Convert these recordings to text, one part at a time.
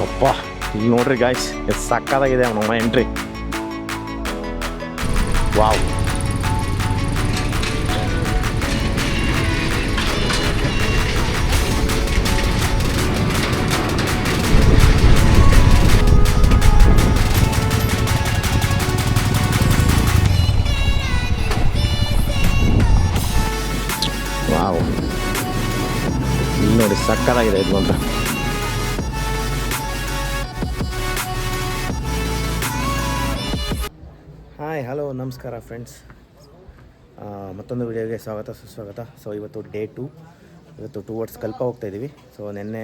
ಅಪ್ಪ ಇಲ್ಲಿ ನೋಡ್ರಿ ಗಾಯ್ಸ್, ಎಷ್ಟು ಸಕ್ಕತ್ತಾಗಿದೆ ಅವನ ಎಂಟ್ರಿ. ವಾವ್, ವಾವ್, ಇಲ್ಲಿ ನೋಡಿ ಸಕ್ಕತ್ತಾಗಿದೆ ಇದು ಅಂತ. ಹಾಯ್, ಹಲೋ, ನಮಸ್ಕಾರ ಫ್ರೆಂಡ್ಸ್. ಮತ್ತೊಂದು ವಿಡಿಯೋಗೆ ಸ್ವಾಗತ ಸುಸ್ವಾಗತ. ಸೊ ಇವತ್ತು ಡೇ 2. ಇವತ್ತು ಟುವರ್ಡ್ಸ್ ಕಲ್ಪ ಹೋಗ್ತಾಯಿದ್ದೀವಿ. ಸೊ ನಿನ್ನೆ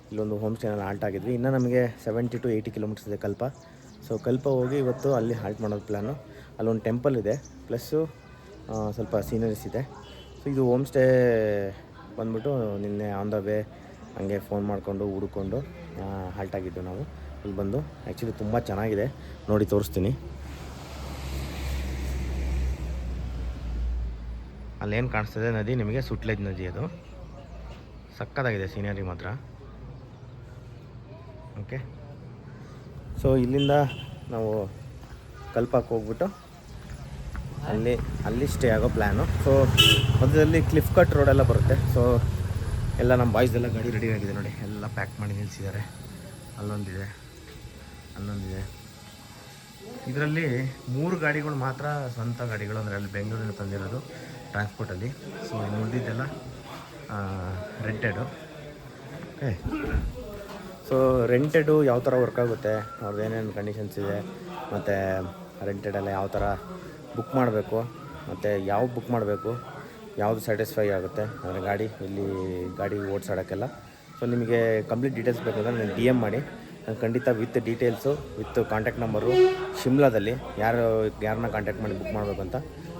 ಇಲ್ಲೊಂದು ಹೋಮ್ ಸ್ಟೇನಲ್ಲಿ ಹಾಲ್ಟ್ ಆಗಿದ್ವಿ. ಇನ್ನು ನಮಗೆ 70 to 80 ಕಿಲೋಮೀಟರ್ಸ್ ಇದೆ ಕಲ್ಪ. ಸೊ ಕಲ್ಪ ಹೋಗಿ ಇವತ್ತು ಅಲ್ಲಿ ಹಾಲ್ಟ್ ಮಾಡೋದು ಪ್ಲ್ಯಾನು. ಅಲ್ಲೊಂದು ಟೆಂಪಲ್ ಇದೆ, ಪ್ಲಸ್ಸು ಸ್ವಲ್ಪ ಸೀನರೀಸ್ ಇದೆ. ಸೊ ಇದು ಹೋಮ್ ಸ್ಟೇ ಬಂದ್ಬಿಟ್ಟು ನಿನ್ನೆ ಆನ್ ದ ವೇ ಹಂಗೆ ಫೋನ್ ಮಾಡಿಕೊಂಡು ಹುಡ್ಕೊಂಡು ಹಾಲ್ಟ್ ಆಗಿದ್ದು ನಾವು. ಇಲ್ಲಿ ಬಂದು ಆ್ಯಕ್ಚುಲಿ ತುಂಬ ಚೆನ್ನಾಗಿದೆ, ನೋಡಿ ತೋರಿಸ್ತೀನಿ. ಅಲ್ಲೇನು ಕಾಣಿಸ್ತದೆ ನದಿ, ನಿಮಗೆ ಸುಟ್ಲೇಜ್ ನದಿ. ಅದು ಸಕ್ಕತ್ತಾಗಿದೆ ಸೀನರಿ ಮಾತ್ರ. ಓಕೆ, ಸೊ ಇಲ್ಲಿಂದ ನಾವು ಕಲ್ಪಕ್ಕೆ ಹೋಗ್ಬಿಟ್ಟು ಅಲ್ಲಿ ಸ್ಟೇ ಆಗೋ ಪ್ಲ್ಯಾನು. ಸೊ ಮಧ್ಯದಲ್ಲಿ ಕ್ಲಿಫ್ ಕಟ್ ರೋಡೆಲ್ಲ ಬರುತ್ತೆ. ಸೊ ಎಲ್ಲ ನಮ್ಮ ಬಾಯ್ಸ್ದೆಲ್ಲ ಗಾಡಿ ರೆಡಿ ಆಗಿದೆ ನೋಡಿ, ಎಲ್ಲ ಪ್ಯಾಕ್ ಮಾಡಿ ನಿಲ್ಲಿಸಿದ್ದಾರೆ. ಅಲ್ಲೊಂದಿದೆ, ಅಲ್ಲೊಂದಿದೆ. ಇದರಲ್ಲಿ 3 ಗಾಡಿಗಳು ಮಾತ್ರ ಸ್ವಂತ ಗಾಡಿಗಳು, ಅಂದರೆ ಅಲ್ಲಿ ಬೆಂಗಳೂರಿನ ತಂದಿರೋದು ಟ್ರಾನ್ಸ್ಪೋರ್ಟಲ್ಲಿ. ಸೊ ಇನ್ನು ಉಳಿದಿದ್ದೆಲ್ಲ ರೆಂಟೆಡು. ಓಕೆ, ಸೊ ರೆಂಟೆಡು ಯಾವ ಥರ ವರ್ಕ್ ಆಗುತ್ತೆ, ಅವ್ರದ್ದು ಏನೇನು ಕಂಡೀಷನ್ಸ್ ಇದೆ, ಮತ್ತು ರೆಂಟೆಡೆಲ್ಲ ಯಾವ ಥರ ಬುಕ್ ಮಾಡಬೇಕು, ಮತ್ತು ಯಾವ ಬುಕ್ ಮಾಡಬೇಕು, ಯಾವುದು ಸ್ಯಾಟಿಸ್ಫೈ ಆಗುತ್ತೆ ಅಂದರೆ ಗಾಡಿ ಓಡಿಸಾಡೋಕ್ಕೆಲ್ಲ. ಸೊ ನಿಮಗೆ ಕಂಪ್ಲೀಟ್ ಡೀಟೇಲ್ಸ್ ಬೇಕು ಅಂದರೆ ನನಗೆ DM ಮಾಡಿ, ನಾನು ಖಂಡಿತ with details with contact number, ಶಿಮ್ಲಾದಲ್ಲಿ ಯಾರನ್ನ ಕಾಂಟ್ಯಾಕ್ಟ್ ಮಾಡಿ ಬುಕ್ ಮಾಡಬೇಕು ಅಂತ,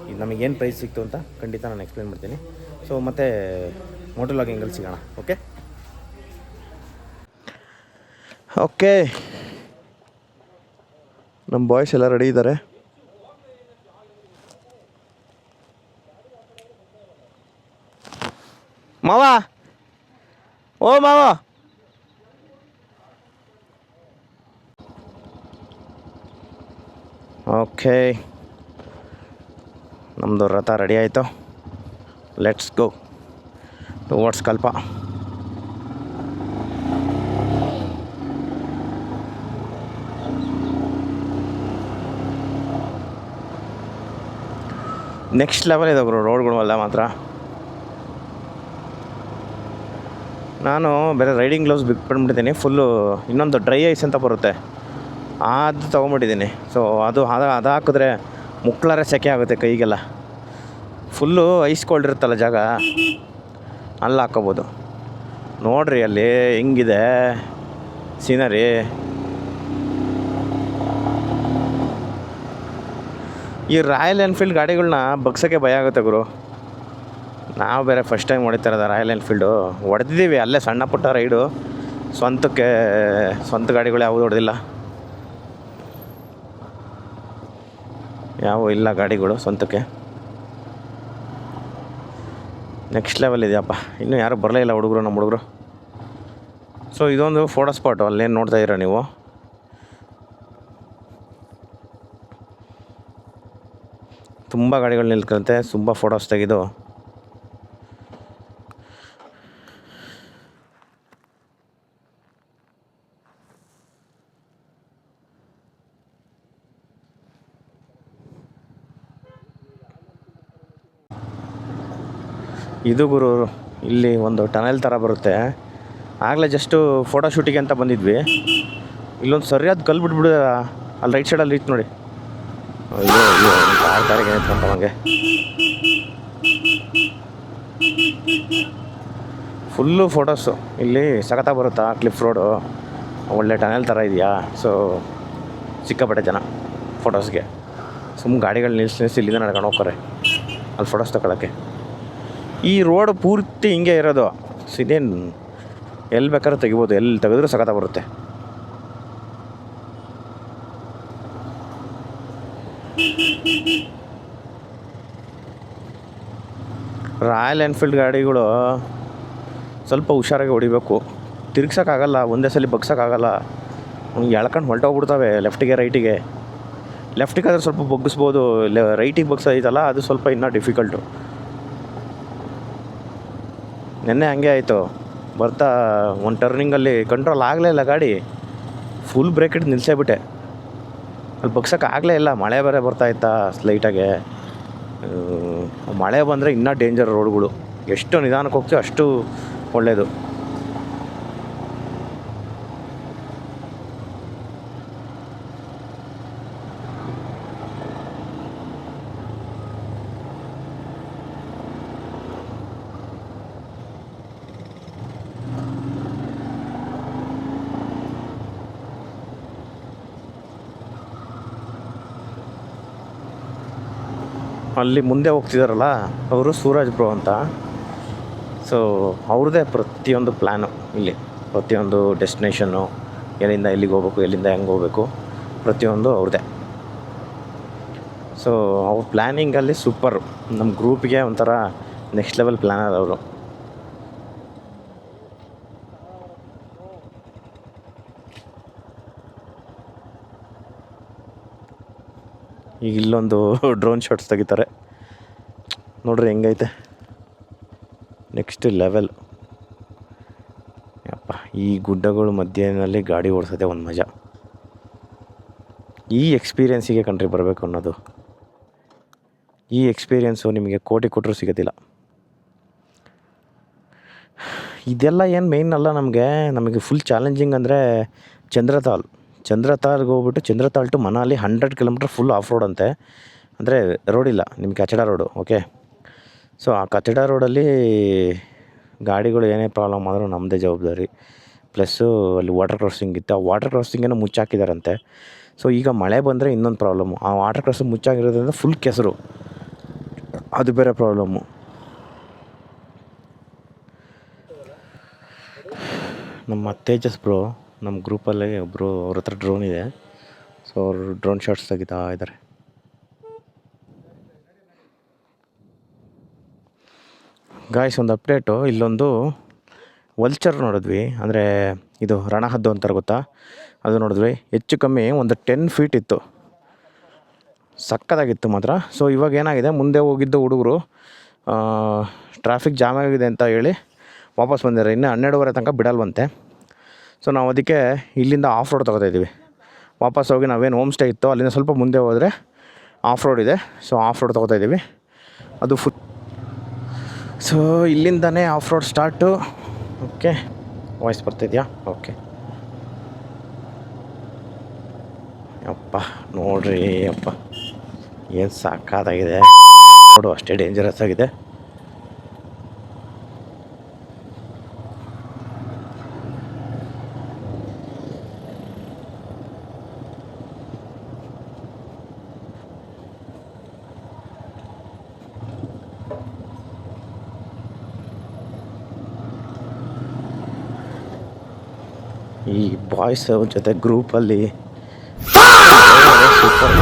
ಇದು ನಮಗೇನು ಪ್ರೈಸ್ ಸಿಕ್ತು ಅಂತ ಖಂಡಿತ ನಾನು ಎಕ್ಸ್ಪ್ಲೇನ್ ಮಾಡ್ತೀನಿ. ಸೊ ಮತ್ತು ಮೋಟೋ ಲಾಗಿಂಗಲ್ಲಿ ಸಿಗೋಣ. ಓಕೆ, ನಮ್ಮ ಬಾಯ್ಸ್ ಎಲ್ಲ ರೆಡಿ ಇದ್ದಾರೆ. ಮಾವ, ಓ ಮಾವ, ಓಕೆ, ನಮ್ಮದು ರಥ ರೆಡಿ ಆಯಿತು. Let's go towards Kalpa. Next level ಇದೆ ಗುರು ರೋಡ್ಗಳೆಲ್ಲ ಮಾತ್ರ. ನಾನು ಬೇರೆ ರೈಡಿಂಗ್ ಗ್ಲೌಸ್ ಬಿಟ್ಬಿಟ್ಟಿದ್ದೀನಿ. ಫುಲ್ಲು ಇನ್ನೊಂದು ಡ್ರೈ ಐಸ್ ಅಂತ ಬರುತ್ತೆ, ಅದು ತೊಗೊಂಬಿಟ್ಟಿದ್ದೀನಿ. ಸೊ ಅದು ಹಾಕಿದ್ರೆ ಮುಕ್ಳಾರೆ ಸೆಕೆ ಆಗುತ್ತೆ ಕೈಗೆಲ್ಲ. ಫುಲ್ಲು ಐಸ್ ಕೋಲ್ಡ್ ಇರುತ್ತಲ್ಲ ಜಾಗ, ಅಲ್ಲಿ ಹಾಕೋಬೋದು. ನೋಡ್ರಿ ಅಲ್ಲಿ ಹೆಂಗಿದೆ ಸೀನರಿ. ಈ ರಾಯಲ್ ಎನ್ಫೀಲ್ಡ್ ಗಾಡಿಗಳನ್ನ ಬಗ್ಸೋಕ್ಕೆ ಭಯ ಆಗುತ್ತೆ ಗುರು. ನಾವು ಬೇರೆ ಫಸ್ಟ್ ಟೈಮ್ ಹೊಡಿತಾ ಇರೋದು ರಾಯಲ್ ಎನ್ಫೀಲ್ಡು. ಹೊಡೆದಿದ್ದೀವಿ ಅಲ್ಲೇ ಸಣ್ಣ ಪುಟ್ಟ ರೈಡು, ಸ್ವಂತ ಗಾಡಿಗಳು ಯಾವುದು ಹೊಡೆದಿಲ್ಲ, ಯಾವ ಇಲ್ಲ ಗಾಡಿಗಳು ಸ್ವಂತಕ್ಕೆ. ನೆಕ್ಸ್ಟ್ ಲೆವೆಲ್ ಇದೆಯಪ್ಪ. ಇನ್ನೂ ಯಾರು ಬರಲೇ ಇಲ್ಲ ಹುಡುಗರು, ನಮ್ಮ ಹುಡುಗರು. ಸೊ ಇದೊಂದು ಫೋಟೋ ಸ್ಪಾಟು, ಅಲ್ಲೇನು ನೋಡ್ತಾ ಇದ್ದೀರಾ ನೀವು. ತುಂಬ ಗಾಡಿಗಳು ನಿಲ್ಕಂತೆ, ತುಂಬ ಫೋಟೋಸ್ ತೆಗೆದು. ಇದು ಗುರು, ಇಲ್ಲಿ ಒಂದು ಟನಲ್ ಥರ ಬರುತ್ತೆ. ಆಗಲೇ ಜಸ್ಟು ಫೋಟೋ ಶೂಟಿಗೆ ಅಂತ ಬಂದಿದ್ವಿ. ಇಲ್ಲೊಂದು ಸರಿಯಾದ ಕಲ್ಲು ಬಿಟ್ಬಿಡು, ಅಲ್ಲಿ ರೈಟ್ ಸೈಡಲ್ಲಿ ಇತ್ತು ನೋಡಿ. ಅಯ್ಯೋ ತಾರಿಗೆ ನಿಂತ್ಕೊಂತ ನಮಗೆ. ಫುಲ್ಲು ಫೋಟೋಸು ಇಲ್ಲಿ ಸಖತ್ತಾಗಿ ಬರುತ್ತಾ. ಕ್ಲಿಫ್ ರೋಡು ಒಳ್ಳೆ ಟನಲ್ ಥರ ಇದೆಯಾ. ಸೊ ಸಿಕ್ಕಾಪಟ್ಟೆ ಜನ ಫೋಟೋಸ್ಗೆ. ಗಾಡಿಗಳು ನಿಲ್ಲಿಸಿ ಇಲ್ಲಿಂದ ನಡ್ಕೊಂಡು ಹೋಗ್ತಾರೆ ಅಲ್ಲಿ ಫೋಟೋಸ್ ತಗೊಳ್ಳೋಕ್ಕೆ. ಈ ರೋಡ್ ಪೂರ್ತಿ ಹಿಂಗೆ ಇರೋದು. ಇದೇನು ಎಲ್ಲಿ ಬೇಕಾದ್ರೂ ತೆಗಿಬೋದು, ಎಲ್ಲಿ ತೆಗೆದ್ರೂ ಸಖತ್ತಾಗಿ ಬರುತ್ತೆ. ರಾಯಲ್ ಎನ್ಫೀಲ್ಡ್ ಗಾಡಿಗಳು ಸ್ವಲ್ಪ ಹುಷಾರಾಗಿ ಹೊಡಿಬೇಕು. ತಿರ್ಗ್ಸೋಕ್ಕಾಗಲ್ಲ, ಒಂದೇ ಸಲ ಬಗ್ಸೋಕ್ಕಾಗಲ್ಲ. ಎಳ್ಕೊಂಡು ಹೊಲ್ಟೋಗ್ಬಿಡ್ತವೆ ಲೆಫ್ಟಿಗೆ ರೈಟಿಗೆ. ಲೆಫ್ಟಿಗೆ ಆದರೆ ಸ್ವಲ್ಪ ಬಗ್ಗಿಸ್ಬೋದು, ರೈಟಿಗೆ ಬಗ್ಸೋದೈತಲ್ಲ ಅದು ಸ್ವಲ್ಪ ಇನ್ನೂ ಡಿಫಿಕಲ್ಟು. ನೆನ್ನೆ ಹಂಗೆ ಆಯಿತು, ಬರ್ತಾ ಒಂದು ಟರ್ನಿಂಗಲ್ಲಿ ಕಂಟ್ರೋಲ್ ಆಗಲೇ ಇಲ್ಲ ಗಾಡಿ, ಫುಲ್ ಬ್ರೇಕ್ ಹಿಡಿದು ನಿಲ್ಲಿಸೇಬಿಟ್ಟೆ. ಅಲ್ಲಿ ಬಗ್ಸೋಕೆ ಆಗಲೇ ಇಲ್ಲ, ಮಳೆ ಬೇರೆ ಬರ್ತಾಯಿತ್ತಾ ಸ್ಲೈಟಾಗೆ. ಮಳೆ ಬಂದರೆ ಇನ್ನೂ ಡೇಂಜರ್ ರೋಡ್ಗಳು, ಎಷ್ಟು ನಿಧಾನಕ್ಕೆ ಹೋಗ್ತೀವಿ ಅಷ್ಟು ಒಳ್ಳೆಯದು. ಅಲ್ಲಿ ಮುಂದೆ ಹೋಗ್ತಿದ್ದಾರಲ್ಲ ಅವರು ಸೂರಜ್ ಬ್ರೋ ಅಂತ. ಸೊ ಅವ್ರದ್ದೇ ಪ್ರತಿಯೊಂದು ಪ್ಲ್ಯಾನು ಇಲ್ಲಿ, ಪ್ರತಿಯೊಂದು ಡೆಸ್ಟಿನೇಷನ್ನು, ಎಲ್ಲಿಂದ ಎಲ್ಲಿಗೆ ಹೋಗ್ಬೇಕು, ಎಲ್ಲಿಂದ ಹೆಂಗೆ ಹೋಗ್ಬೇಕು, ಪ್ರತಿಯೊಂದು ಅವ್ರದ್ದೇ. ಸೊ ಅವ್ರ ಪ್ಲ್ಯಾನಿಂಗಲ್ಲಿ ಸೂಪರು, ನಮ್ಮ ಗ್ರೂಪಿಗೆ ಒಂಥರ ನೆಕ್ಸ್ಟ್ ಲೆವೆಲ್ ಪ್ಲ್ಯಾನರ್ ಅವರು. ಈಗ ಇಲ್ಲೊಂದು ಡ್ರೋನ್ ಶಾಟ್ಸ್ ತೆಗಿತಾರೆ ನೋಡ್ರಿ ಹೆಂಗೈತೆ, ನೆಕ್ಸ್ಟ್ ಲೆವೆಲ್. ಯಪ್ಪ, ಈ ಗುಡ್ಡಗಳು ಮಧ್ಯದಲ್ಲಿ ಗಾಡಿ ಓಡಿಸೋದೆ ಒಂದು ಮಜಾ. ಈ ಎಕ್ಸ್ಪೀರಿಯೆನ್ಸಿಗೆ ಕಣ್ರಿ ಬರಬೇಕು ಅನ್ನೋದು. ಈ ಎಕ್ಸ್ಪೀರಿಯೆನ್ಸು ನಿಮಗೆ ಕೋಟಿ ಕೊಟ್ಟರು ಸಿಗೋದಿಲ್ಲ. ಇದೆಲ್ಲ ಏನು ಮೇಯ್ನ್ ಅಲ್ಲ ನಮಗೆ ಫುಲ್ ಚಾಲೆಂಜಿಂಗ್ ಅಂದರೆ ಚಂದ್ರತಾಲ್ಗೆ ಹೋಗ್ಬಿಟ್ಟು Chandratal to Manali 100 kilometre full off road ಅಂತೆ. ಅಂದರೆ ರೋಡಿಲ್ಲ, ನಿಮ್ಮ ಕಚಡ ರೋಡು. ಓಕೆ, ಸೊ ಆ ಕಚಡ ರೋಡಲ್ಲಿ ಗಾಡಿಗಳು ಏನೇ ಪ್ರಾಬ್ಲಮ್ ಆದರೂ ನಮ್ಮದೇ ಜವಾಬ್ದಾರಿ. ಪ್ಲಸ್ಸು ಅಲ್ಲಿ ವಾಟರ್ ಕ್ರಾಸಿಂಗ್ ಇತ್ತು, ಆ ವಾಟರ್ ಕ್ರಾಸಿಂಗನ್ನು ಮುಚ್ಚಾಕಿದಾರಂತೆ. ಸೊ ಈಗ ಮಳೆ ಬಂದರೆ ಇನ್ನೊಂದು ಪ್ರಾಬ್ಲಮ್ಮು, ಆ ವಾಟರ್ ಕ್ರಾಸಿಂಗ್ ಮುಚ್ಚಾಕಿರೋದ್ರಿಂದ ಫುಲ್ ಕೆಸರು, ಅದು ಬೇರೆ ಪ್ರಾಬ್ಲಮ್ಮು. ನಮ್ಮ ತೇಜಸ್ ಬ್ರೋ ನಮ್ಮ ಗ್ರೂಪಲ್ಲಿ ಒಬ್ಬರು, ಅವ್ರ ಹತ್ರ ಡ್ರೋನ್ ಇದೆ. ಸೊ ಅವರು ಡ್ರೋನ್ ಶಾಟ್ಸ್ ತೆಗಿತಾ ಇದ್ದಾರೆ. ಗಾಯ್ಸ್, ಒಂದು ಅಪ್ಡೇಟು, ಇಲ್ಲೊಂದು ವಲ್ಚರ್ ನೋಡಿದ್ವಿ, ಅಂದರೆ ಇದು ರಣಹದ್ದು ಅಂತಾರೆ ಗೊತ್ತಾ, ಅದು ನೋಡಿದ್ವಿ. ಹೆಚ್ಚು ಕಮ್ಮಿ ಒಂದು 10 ಫೀಟ್ ಇತ್ತು, ಸಕ್ಕತ್ತಾಗಿತ್ತು ಮಾತ್ರ. ಸೊ ಇವಾಗ ಏನಾಗಿದೆ, ಮುಂದೆ ಹೋಗಿದ್ದು ಹುಡುಗರು ಟ್ರಾಫಿಕ್ ಜಾಮ್ ಆಗಿದೆ ಅಂತ ಹೇಳಿ ವಾಪಸ್ ಬಂದಿದ್ದಾರೆ. ಇನ್ನು 12:30 ತನಕ ಬಿಡಲ್ವಂತೆ. ಸೊ ನಾವು ಅದಕ್ಕೆ ಇಲ್ಲಿಂದ ಆಫ್ ರೋಡ್ ತೊಗೋತಾಯಿದ್ದೀವಿ. ವಾಪಸ್ ಹೋಗಿ ನಾವೇನು ಹೋಮ್ ಸ್ಟೇ ಇತ್ತು ಅಲ್ಲಿಂದ ಸ್ವಲ್ಪ ಮುಂದೆ ಹೋದರೆ ಆಫ್ ರೋಡ್ ಇದೆ. ಸೊ ಆಫ್ ರೋಡ್ ತೊಗೋತಾಯಿದ್ದೀವಿ, ಅದು ಸೊ ಇಲ್ಲಿಂದನೇ off road start. Okay, voice ಬರ್ತಿದೆಯಾ? ಓಕೆ. ಅಪ್ಪ ನೋಡ್ರಿ, ಅಪ್ಪ ಏನು ಸಾಕಾಗಿದೆ ನೋಡು, ಅಷ್ಟೇ ಡೇಂಜರಸ್ ಆಗಿದೆ. ಈ ಬಾಯ್ಸ್ ಜೊತೆ ಗ್ರೂಪಲ್ಲಿ ಸೂಪರ್,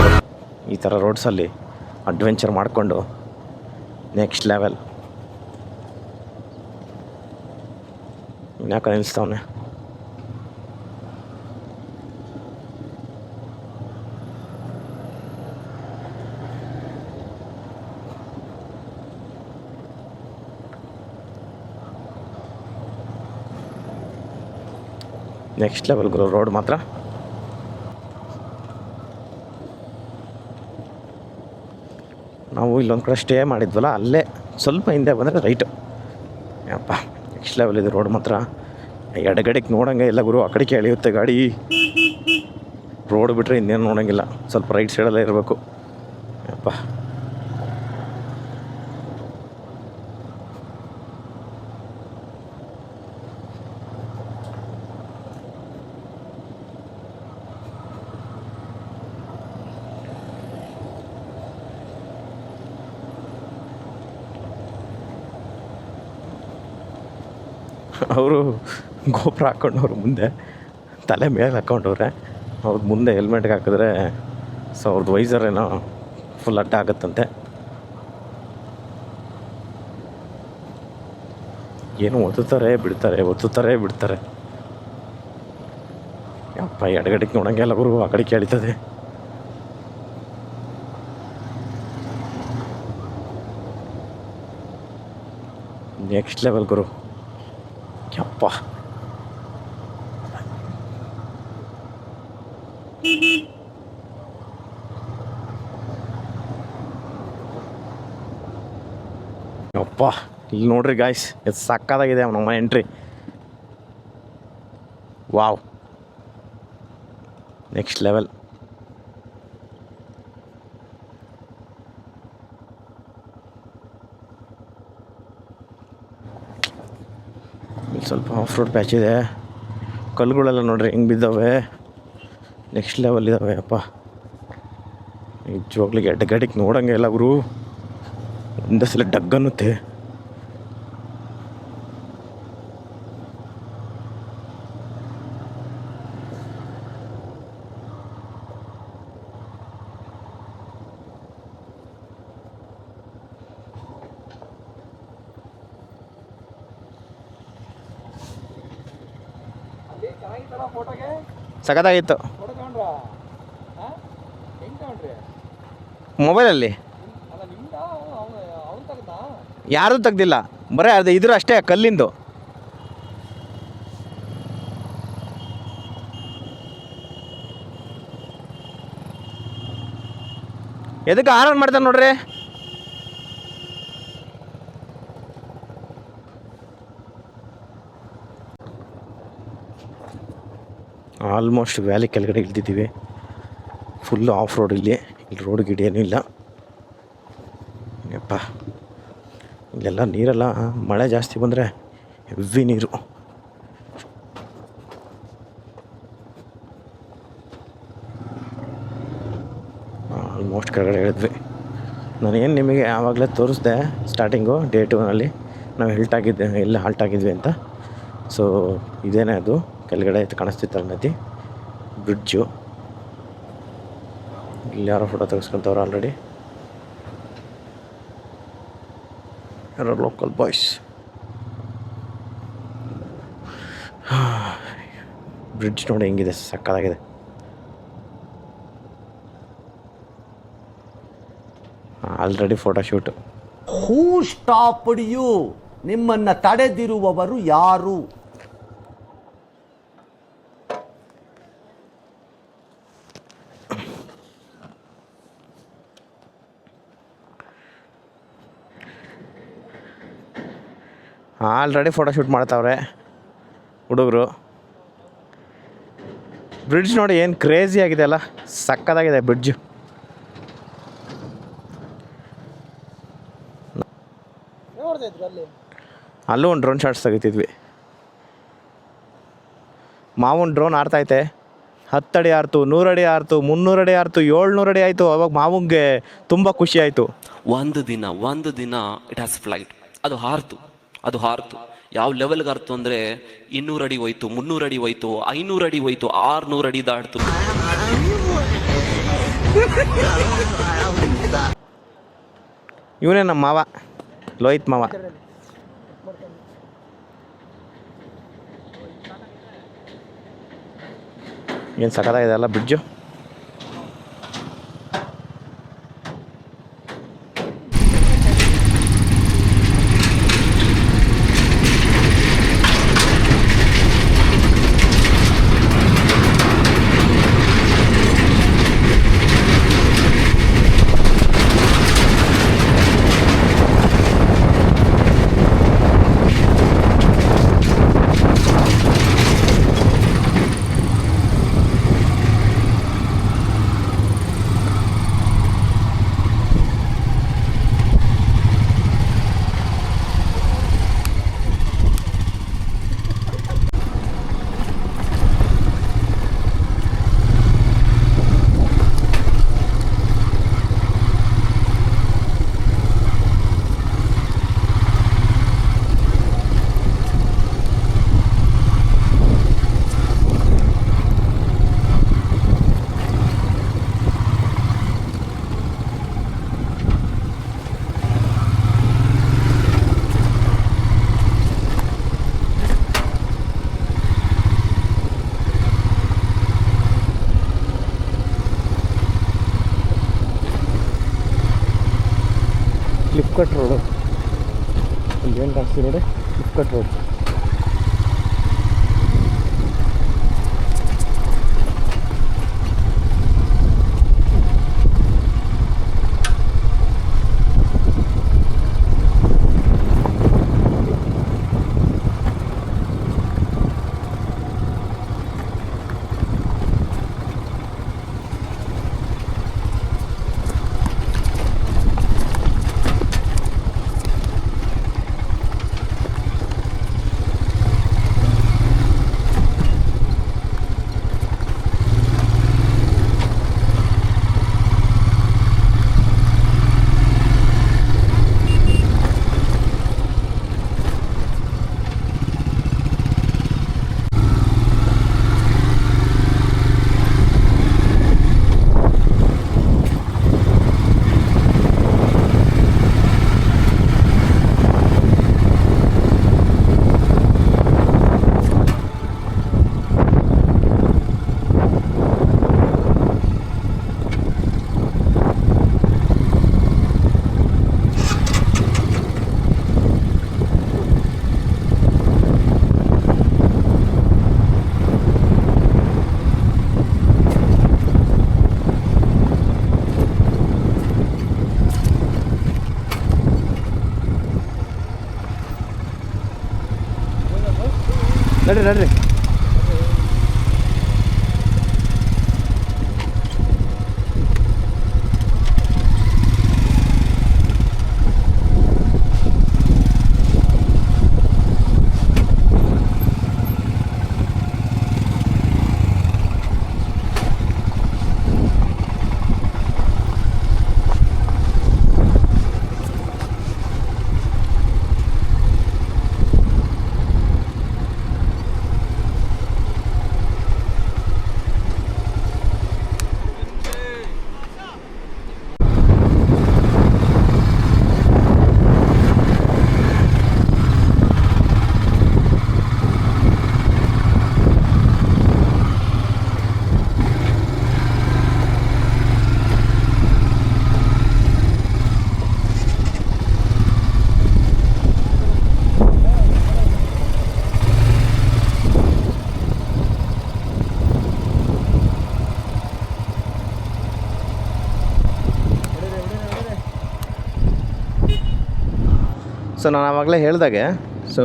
ಈ ಥರ ರೋಡ್ಸಲ್ಲಿ ಅಡ್ವೆಂಚರ್ ಮಾಡಿಕೊಂಡು ನೆಕ್ಸ್ಟ್ ಲೆವೆಲ್. ಇನ್ಯಾಕೆ ನಿಲ್ಲಿಸ್ತಾವನೆ? ನೆಕ್ಸ್ಟ್ ಲೆವೆಲ್ ರೋಡ್ ಮಾತ್ರ. ನಾವು ಇಲ್ಲೊಂದು ಕಡೆ ಸ್ಟೇ ಮಾಡಿದ್ವಲ್ಲ, ಅಲ್ಲೇ ಸ್ವಲ್ಪ ಹಿಂದೆ ಬಂದರೆ ರೈಟು. ಯಪ್ಪ, ನೆಕ್ಸ್ಟ್ ಲೆವೆಲ್ ಇದು ರೋಡ್ ಮಾತ್ರ. ಎಡಗಡೆಗೆ ನೋಡೋಂಗೆ ಇಲ್ಲ ಗುರು, ಆ ಕಡೆಗೆ ಎಳೆಯುತ್ತೆ ಗಾಡಿ. ರೋಡ್ ಬಿಟ್ಟರೆ ಇನ್ನೇನು ನೋಡೋಂಗಿಲ್ಲ, ಸ್ವಲ್ಪ ರೈಟ್ ಸೈಡಲ್ಲೇ ಇರಬೇಕು. ಯಪ್ಪ, ಅವರು ಗೋಪುರ ಹಾಕ್ಕೊಂಡವ್ರು, ಮುಂದೆ ತಲೆ ಮೇಲೆ ಹಾಕ್ಕೊಂಡವ್ರೆ. ಅವ್ರದ್ದು ಮುಂದೆ ಹೆಲ್ಮೆಟ್ಗೆ ಹಾಕಿದ್ರೆ ಸೊ ಅವ್ರದ್ದು ವೈಸರ್ ಏನೋ ಫುಲ್ ಅಡ್ಡ ಆಗುತ್ತಂತೆ. ಏನು ಒತ್ತುತ್ತಾರೆ ಬಿಡ್ತಾರೆ. ಯಪ್ಪ, ಎಡಗಡೆಗೆ ನೋಡಂಗೆ ಎಲ್ಲ ಗುರು, ಆ ಕಡೆ ಕೇಳಿತದೆ. ನೆಕ್ಸ್ಟ್ ಲೆವೆಲ್ ಗುರು, ಯಪ್ಪ. ಯಪ್ಪ ಇಲ್ಲಿ ನೋಡ್ರಿ ಗಾಯ್ಸ್, ಇದು ಸಕ್ಕತ್ತಾಗಿದೆ ನಮ್ಮ ಎಂಟ್ರಿ. Wow, next level. ಇಲ್ಲಿ ಸ್ವಲ್ಪ ಆಫ್ ರೋಡ್ ಪ್ಯಾಚ್ ಇದೆ. ಕಲ್ಲುಗಳೆಲ್ಲ ನೋಡ್ರಿ ಹೆಂಗೆ ಬಿದ್ದಾವೆ, ನೆಕ್ಸ್ಟ್ ಲೆವೆಲ್ ಇದ್ದಾವೆ. ಅಪ್ಪ ನಿಜವಾಗ್ಲಿಗೆ ಎಡ್ಗಡಿಗೆ ನೋಡಂಗೆ ಎಲ್ಲ ಗುರು, ಒಂದೇ ಸಲ ಡಗ್ ಅನ್ನುತ್ತೆ. ಸಖತ್ತಾಗಿತ್ತು. ಮೊಬೈಲಲ್ಲಿ ಯಾರೂ ತೆಗ್ದಿಲ್ಲ, ಬರೀ ಅದು ಇದ್ರ ಅಷ್ಟೇ, ಕಲ್ಲಿಂದು. ಎದಕ್ಕೆ ಆನ್ ಮಾಡ್ತಾನೆ ನೋಡ್ರಿ. ಆಲ್ಮೋಸ್ಟ್ ವ್ಯಾಲಿ ಕೆಳಗಡೆ ಇಳ್ದಿದ್ದೀವಿ. ಫುಲ್ಲು ಆಫ್ ರೋಡ್ ಇಲ್ಲಿ ರೋಡ್ ಗಿಡ ಏನೂ ಇಲ್ಲ. ಯಪ್ಪ ಇಲ್ಲೆಲ್ಲ ನೀರೆಲ್ಲ ಮಳೆ ಜಾಸ್ತಿ ಬಂದರೆ ಹೆವಿ ನೀರು. ಆಲ್ಮೋಸ್ಟ್ ಕೆಳಗಡೆ ಹೇಳಿದ್ವಿ. ನಾನೇನು ನಿಮಗೆ ಆವಾಗಲೇ ತೋರಿಸ್ದೆ ಸ್ಟಾರ್ಟಿಂಗು ಡೇ 2ನಲ್ಲಿ ನಾವು ಎಲ್ಲಿ ಹಾಲ್ಟ್ ಆಗಿದ್ವಿ ಅಂತ. ಸೊ ಇದೇನೇ ಅದು ಕೆಳಗಡೆ ಕಾಣಿಸ್ತಿತ್ತಲ್ಲ ನದಿ, ಬ್ರಿಡ್ಜು. ಇಲ್ಲಿ ಯಾರೋ ಫೋಟೋ ತೆಗೆಸ್ಕೊಂತವ್ರು ಆಲ್ರೆಡಿ, ಯಾರೋ ಲೋಕಲ್ ಬಾಯ್ಸ್. ಬ್ರಿಡ್ಜ್ ನೋಡಿ ಹೆಂಗಿದೆ, ಸಕ್ಕತ್ತಾಗಿದೆ. Already photo shoot. Who stopped you? ನಿಮ್ಮನ್ನು ತಡೆದಿರುವವರು ಯಾರು? ಆಲ್ರೆಡಿ ಫೋಟೋ ಶೂಟ್ ಮಾಡ್ತಾವ್ರೆ ಹುಡುಗರು. ಬ್ರಿಡ್ಜ್ ನೋಡಿ ಏನು ಕ್ರೇಜಿ ಆಗಿದೆ ಅಲ್ಲ, ಸಕ್ಕತ್ತಾಗಿದೆ ಬ್ರಿಡ್ಜು. ಅಲ್ಲೂ ಒಂದು ಡ್ರೋನ್ ಶಾಟ್ಸ್ ತೆಗಿತಿದ್ವಿ. ಮಾವನ್ ಡ್ರೋನ್ ಆಡ್ತೈತೆ. 10 ಅಡಿ ಆರ್ತು, 100 ಅಡಿ ಆರ್ತು, 300 ಅಡಿ ಆರ್ತು, 700 ಅಡಿ ಆಯಿತು. ಅವಾಗ ಮಾವಂಗೆ ತುಂಬ ಖುಷಿ ಆಯಿತು. ಒಂದು ದಿನ ಇಟ್ ಹ್ಯಾಸ್ ಫ್ಲೈಟ್. ಅದು ಹಾರ್ತು ಯಾವ ಲೆವೆಲ್ಗೆ ಆರ್ತು ಅಂದರೆ 200 ಅಡಿ ಹೋಯ್ತು, 300 ಅಡಿ ಹೋಯ್ತು, 500 ಅಡಿ ಹೋಯ್ತು, 600 ಅಡಿ ದಾಟ್ತು. ಇವನೇ ನಮ್ಮ ಮಾವ, ಲೋಹಿತ್ ಮಾವ. ಏನು ಸಖತ್ತಾಗಿದೆ ಅಲ್ಲ ಬ್ರಿಡ್ಜು. Cut road. ಇಲ್ಲಿ ಏನು ಕಾಣಿಸ್ತೀವಿ ನೋಡಿ, ಕ್ಲಿಫ್ ಕಟ್ ರೋಡ್. ನಡ್ರಿ ನಡ್ರಿ. ಸೊ ನಾನು ಆವಾಗಲೇ ಹೇಳಿದಾಗೆ, ಸೊ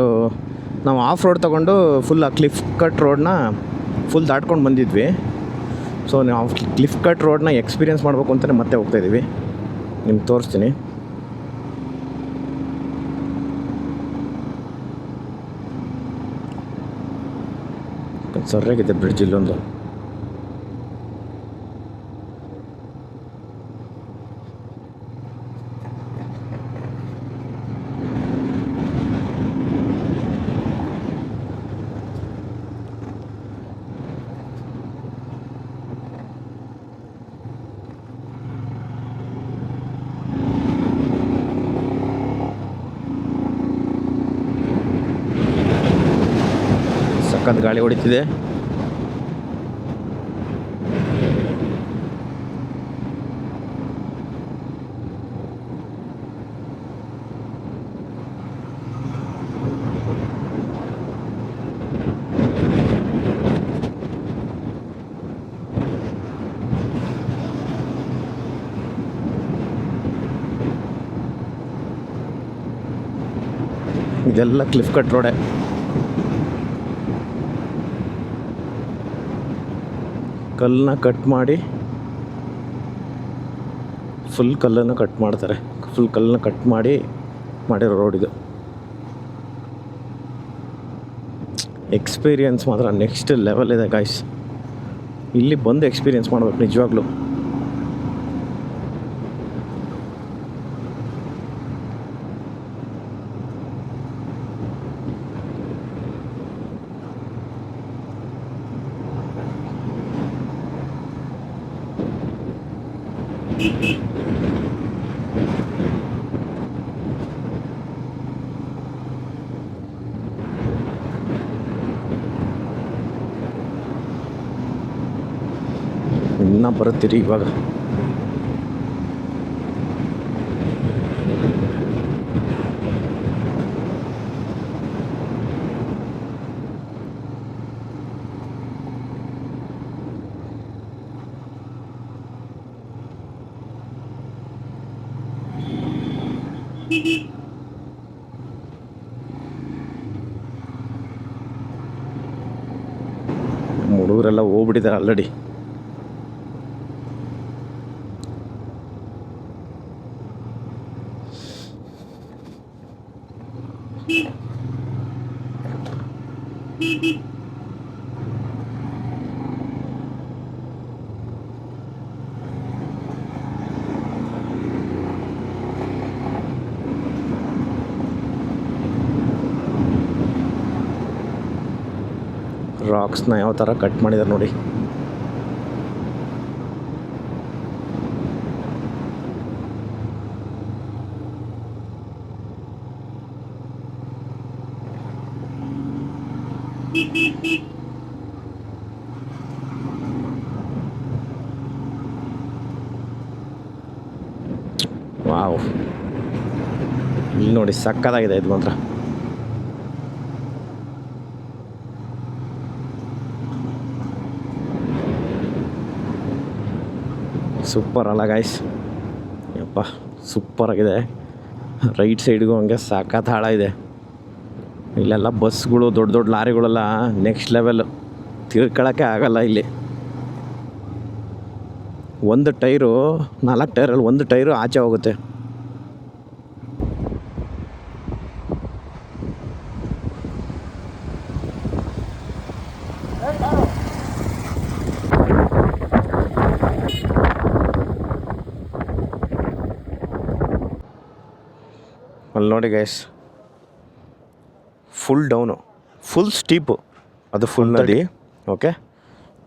ನಾವು ಆಫ್ ರೋಡ್ ತೊಗೊಂಡು ಫುಲ್ ಆ ಕ್ಲಿಫ್ ಕಟ್ ರೋಡನ್ನ ಫುಲ್ ದಾಟ್ಕೊಂಡು ಬಂದಿದ್ವಿ. ಸೊ ನಾವು ಕ್ಲಿಫ್ ಕಟ್ ರೋಡನ್ನ ಎಕ್ಸ್ಪೀರಿಯೆನ್ಸ್ ಮಾಡಬೇಕು ಅಂತಲೇ ಮತ್ತೆ ಹೋಗ್ತಾಯಿದ್ದೀವಿ. ನಿಮ್ಗೆ ತೋರಿಸ್ತೀನಿ. ಸರಿಯಾಗಿದೆ ಬ್ರಿಡ್ಜ್ ಇಲ್ಲೊಂದು. ಸಖತ್ ಗಾಳಿ ಹೊಡಿತಿದೆ. ಇದೆಲ್ಲ ಕ್ಲಿಫ್ ಕಟ್ ರೋಡೇ. ಕಲ್ಲನ್ನ ಕಟ್ ಮಾಡಿ ಫುಲ್ ಕಲ್ಲನ್ನು ಕಟ್ ಮಾಡ್ತಾರೆ. ಫುಲ್ ಕಲ್ಲನ್ನ ಕಟ್ ಮಾಡಿ ಮಾಡಿರೋ ರೋಡ್ ಇದು. ಎಕ್ಸ್ಪೀರಿಯನ್ಸ್ ಮಾತ್ರ ನೆಕ್ಸ್ಟ್ ಲೆವೆಲ್ ಇದೆ ಗಾಯ್ಸ್. ಇಲ್ಲಿ ಬಂದು ಎಕ್ಸ್ಪೀರಿಯನ್ಸ್ ಮಾಡ್ಬೇಕು ನಿಜವಾಗ್ಲೂ. ಇನ್ನೂ ಬರುತ್ತೀರಿ ಇವಾಗ. ಹುಡುಗರೆಲ್ಲ ಹೋಗ್ಬಿಟ್ಟಿದ್ದಾರೆ ಆಲ್ರೆಡಿ. ರಾಕ್ಸ್ನ ಯಾವ ಥರ ಕಟ್ ಮಾಡಿದ್ದಾರೆ ನೋಡಿ. ವಾವ್, ಇಲ್ಲಿ ನೋಡಿ ಸಕ್ಕತ್ತಾಗಿದೆ ಇದು ಮಾತ್ರ. ಸೂಪರ್ ಅಲ್ಲ ಗಾಯ್ಸ್, ಯಪ್ಪ ಸೂಪರಾಗಿದೆ. ರೈಟ್ ಸೈಡ್ಗೂ ಹಂಗೆ ಸಖತ್ ಹಾಳ ಇದೆ. ಇಲ್ಲೆಲ್ಲ ಬಸ್ಗಳು ದೊಡ್ಡ ದೊಡ್ಡ ಲಾರಿಗಳೆಲ್ಲ ನೆಕ್ಸ್ಟ್ ಲೆವೆಲ್, ತಿರ್ಕೊಳ್ಳೋಕ್ಕೆ ಆಗಲ್ಲ ಇಲ್ಲಿ. ಒಂದು ಟೈರು 4 ಟೈರಲ್ಲಿ ಒಂದು ಟೈರು ಆಚೆ ಹೋಗುತ್ತೆ. ಅಲ್ಲಿ ನೋಡಿ ಗೈಸ್, ಫುಲ್ ಡೌನು, ಫುಲ್ ಸ್ಟೀಪು, ಅದು ಫುಲ್ ನದಿ. ಓಕೆ,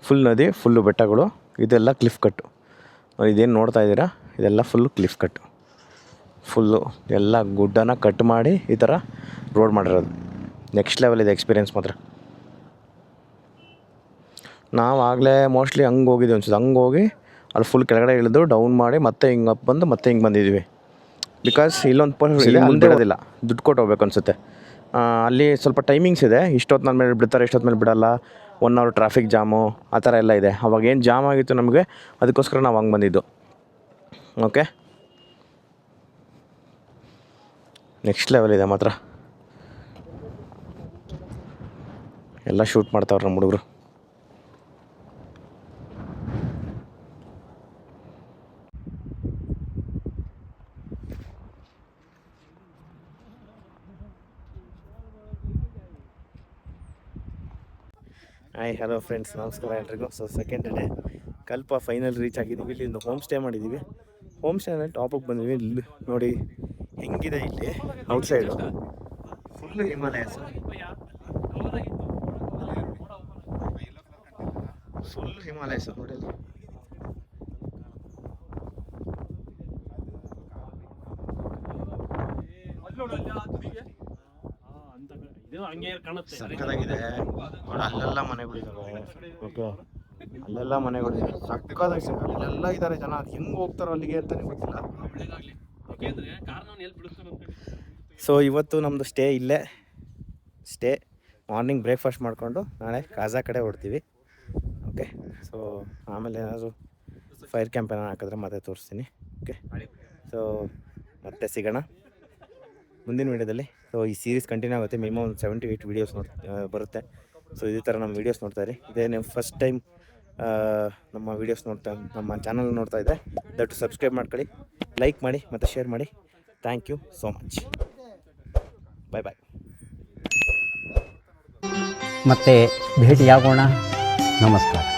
ಫುಲ್ ನದಿ, ಫುಲ್ಲು ಬೆಟ್ಟಗಳು, ಇದೆಲ್ಲ ಕ್ಲಿಫ್ ಕಟ್ಟು. ಇದೇನು ನೋಡ್ತಾ ಇದ್ದೀರಾ, ಇದೆಲ್ಲ ಫುಲ್ಲು ಕ್ಲಿಫ್ ಕಟ್ಟು. ಫುಲ್ಲು ಎಲ್ಲ ಗುಡ್ಡನ ಕಟ್ ಮಾಡಿ ಈ ಥರ ರೋಡ್ ಮಾಡಿರೋದು. ನೆಕ್ಸ್ಟ್ ಲೆವೆಲ್ ಇದೆ ಎಕ್ಸ್ಪೀರಿಯೆನ್ಸ್ ಮಾತ್ರ. ನಾವು ಆಗಲೇ ಮೋಸ್ಟ್ಲಿ ಹಂಗೆ ಹೋಗಿದ್ದೀವಿ ಅನ್ಸುತ್ತೆ. ಹಂಗೆ ಹೋಗಿ ಅಲ್ಲಿ ಫುಲ್ ಕೆಳಗಡೆ ಇಳಿದು ಡೌನ್ ಮಾಡಿ ಮತ್ತೆ ಹಿಂಗೆ ಅಪ್ ಬಂದು ಮತ್ತೆ ಹಿಂಗೆ ಬಂದಿದ್ದೀವಿ. ಬಿಕಾಸ್ ಇಲ್ಲೊಂದು ಮುಂದೆ ಇರೋದಿಲ್ಲ, ದುಡ್ಡು ಕೊಟ್ಟು ಹೋಗ್ಬೇಕು ಅನಿಸುತ್ತೆ. ಅಲ್ಲಿ ಸ್ವಲ್ಪ ಟೈಮಿಂಗ್ಸ್ ಇದೆ, ಇಷ್ಟೊತ್ತು ನನ್ನ ಮೇಲೆ ಬಿಡ್ತಾರೆ, ಇಷ್ಟೊತ್ತು ಮೇಲೆ ಬಿಡೋಲ್ಲ, 1 hour ಟ್ರಾಫಿಕ್ ಜಾಮು ಆ ಥರ ಎಲ್ಲ ಇದೆ. ಅವಾಗ ಏನು ಜಾಮ್ ಆಗಿತ್ತು ನಮಗೆ, ಅದಕ್ಕೋಸ್ಕರ ನಾವು ಹಂಗೆ ಬಂದಿದ್ದು. ಓಕೆ, ನೆಕ್ಸ್ಟ್ ಲೆವೆಲ್ ಇದೆ ಮಾತ್ರ. ಎಲ್ಲ ಶೂಟ್ ಮಾಡ್ತಾವ್ರೆ ನಮ್ಮ ಹುಡುಗರು. ಹಾಯ್, ಹಲೋ ಫ್ರೆಂಡ್ಸ್, ನಮಸ್ಕಾರ ಎಲ್ರಿಗೂ. ಸೊ ಸೆಕೆಂಡ್ ಡೇ ಕಲ್ಪ ಫೈನಲ್ ರೀಚ್ ಆಗಿದ್ದೀವಿ. ಇಲ್ಲಿಂದ ಹೋಮ್ ಸ್ಟೇ ಮಾಡಿದ್ದೀವಿ. ಹೋಮ್ ಸ್ಟೇನಲ್ಲಿ ಟಾಪಿಗೆ ಬಂದಿದ್ದೀವಿ. ಇಲ್ಲಿ ನೋಡಿ ಹೆಂಗಿದೆ ಇಲ್ಲಿ outside, full Himalayas, full Himalayas ನೋಡಿ. ಸಕ್ಕತ್ತಾಗಿದೆ. ಅಲ್ಲೆಲ್ಲ ಮನೆಗಳಿದ್ದಾವೆ. ಓಕೆ, ಅಲ್ಲೆಲ್ಲ ಮನೆಗಳಿದೆ, ಸಕ್ಕತ್ತಾಗಿ. ಅಲ್ಲೆಲ್ಲ ಇದ್ದಾರೆ ಜನ. ಅದು ಹೆಂಗೆ ಹೋಗ್ತಾರೋ ಅಲ್ಲಿಗೆ ಅಂತಲೇ ಗೊತ್ತಿಲ್ಲ. ಸೊ ಇವತ್ತು ನಮ್ಮದು ಸ್ಟೇ ಇಲ್ಲೇ. ಮಾರ್ನಿಂಗ್ ಬ್ರೇಕ್ಫಾಸ್ಟ್ ಮಾಡಿಕೊಂಡು ನಾಳೆ ಕಾಜಾ ಕಡೆ ಹೊಡ್ತೀವಿ. ಓಕೆ, ಸೊ ಆಮೇಲೆ ಏನಾದರೂ ಫೈರ್ ಕ್ಯಾಂಪ್ ಏನಾರು ಹಾಕಿದ್ರೆ ಮತ್ತೆ ತೋರಿಸ್ತೀನಿ. ಓಕೆ, ಸೊ ಮತ್ತೆ ಸಿಗೋಣ ಮುಂದಿನ ವೀಡಿಯೋದಲ್ಲಿ. ಸೊ ಈ ಸೀರೀಸ್ ಕಂಟಿನ್ಯೂ ಆಗುತ್ತೆ. ಮಿನಿಮಮ್ 7 to 8 ವೀಡಿಯೋಸ್ ಬರುತ್ತೆ. ಸೊ ಇದೇ ಥರ ನಮ್ಮ ವೀಡಿಯೋಸ್ ನೋಡ್ತಾ ಇರಿ. ಇದೇ ನೀವು ಫಸ್ಟ್ ಟೈಮ್ ನಮ್ಮ ವೀಡಿಯೋಸ್ ನಮ್ಮ ಚಾನಲ್ ನೋಡ್ತಾ ಇದ್ದೆ, ದಯವಿಟ್ಟು ಸಬ್ಸ್ಕ್ರೈಬ್ ಮಾಡ್ಕೊಳ್ಳಿ, ಲೈಕ್ ಮಾಡಿ ಮತ್ತು ಶೇರ್ ಮಾಡಿ. Thank you so much. Bye bye. ಮತ್ತೆ ಭೇಟಿಯಾಗೋಣ. ನಮಸ್ಕಾರ.